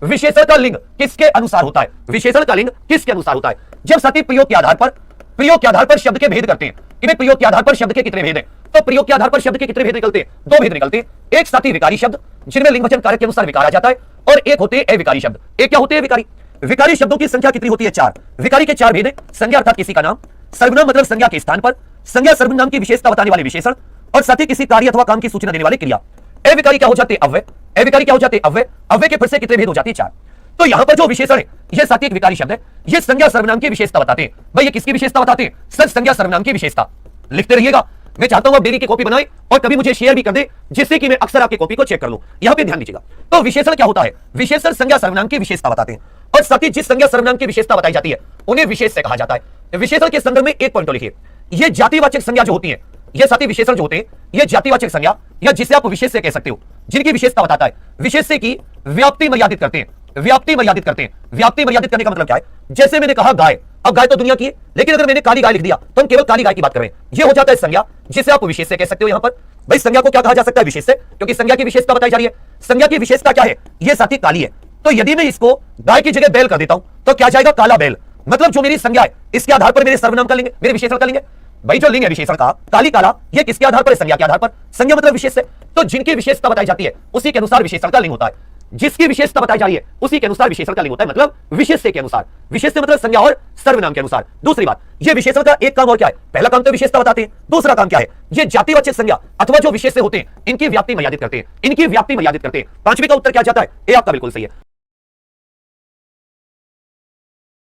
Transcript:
विशेषण का लिंग किसके अनुसार होता है? विशेषण का लिंग किसके अनुसार होता है? जब सती प्रयोग के आधार पर शब्द के भेद करते हैं कि भाई प्रयोग के आधार पर शब्द के कितने भेद हैं, तो प्रयोग के आधार पर शब्द के कितने भेद निकलते हैं? दो भेद निकलते हैं। एक साथी विकारी शब्द जिनमें लिंग वचन कारक के अनुसार विकार आ जाता है, और एक होते हैं अविकारी शब्द। एक क्या होते हैं? विकारी। विकारी शब्दों की संख्या कितनी होती है? 4। विकारी के 4 भेद हैं। संज्ञा अर्थात किसी का नाम, सर्वनाम मतलब संज्ञा के स्थान पर, संज्ञा सर्वनाम की विशेषता बताने वाले विशेषण, और साथ ही किसी कार्य अथवा काम की सूचना देने वाले क्रिया। अविकारी क्या हो जाते हैं? अव्यय। अविकारी क्या हो जाते हैं? अव्यय। अव्यय के फिर से कितने भेद हो जाते हैं? 4। तो यहां पर जो विशेषण है यह साथ ही एक विकारी शब्द है। यह संज्ञा सर्वनाम की विशेषता बताते हैं। भाई ये किसकी विशेषता बताते हैं? सर संज्ञा सर्वनाम की विशेषता। लिखते रहिएगा। मैं चाहता हूं आप डेली की कॉपी बनाएं और कभी मुझे शेयर भी कर दे, जिससे कि मैं अक्सर आपकी कॉपी को चेक कर लूं। यहां पे ध्यान दीजिएगा। तो विशेषण क्या होता है? विशेषण संज्ञा सर्वनाम की विशेषता बताते हैं, और साथ ही जिस संज्ञा सर्वनाम की विशेषता बताई जाती है उन्हें विशेष से कहा जाता है। विशेषण के संदर्भ में एक पॉइंट तो लिखिए, ये जातिवाचक संज्ञा जो होती है, ये साथी विशेषण जो होते हैं, ये जातिवाचक संज्ञा या जिसे आप विशेष से कह सकते हो, जिनकी विशेषता बताता है, विशेष से की व्याप्ति मर्यादित करते हैं। व्याप्ति मर्यादित करते हैं। व्याप्ति मर्यादित करने का मतलब क्या है? जैसे मैंने कहा गाय, अब गाय तो दुनिया की है, लेकिन अगर मैंने काली गाय लिख दिया तो हम केवल काली गाय की बात कर रहे हैं। यह हो जाता है संज्ञा, जिसे आप विशेष से कह सकते हो। यहां पर भाई संज्ञा को क्या कहा जा सकता है? विशेष से, क्योंकि संज्ञा की विशेषता बताई जा रही है। संज्ञा की विशेषता क्या है? यह साथी काली है। तो यदि मैं इसको गाय की जगह बैल कर देता हूं तो क्या जाएगा? काला बैल। मतलब जो मेरी संज्ञा है इसके आधार पर मेरे सर्वनाम का लिंग, मेरे विशेषण का लिंग है। भाई जो लिंग है विशेषण का काली काला, ये किसके आधार पर? संज्ञा के आधार पर। संज्ञा मतलब विशेष से, तो जिनकी विशेषता बताई जाती है उसी के अनुसार विशेषण का लिंग होता है। जिसकी विशेषता बताई जा रही है उसी के अनुसार विशेषण का लिंग होता है, मतलब विशेष से के अनुसार। विशेष से मतलब संज्ञा और सर्वनाम के अनुसार। दूसरी बात, ये विशेषण का एक काम और क्या है? पहला काम तो विशेषता बताते हैं, दूसरा काम क्या है? ये जातिवाचक संज्ञा अथवा जो विशेष से होते हैं इनकी व्याप्ति मर्यादित करते हैं। इनकी व्याप्ति मर्यादित करते हैं। 5वीं का उत्तर क्या जाता है? ये आपका बिल्कुल सही है।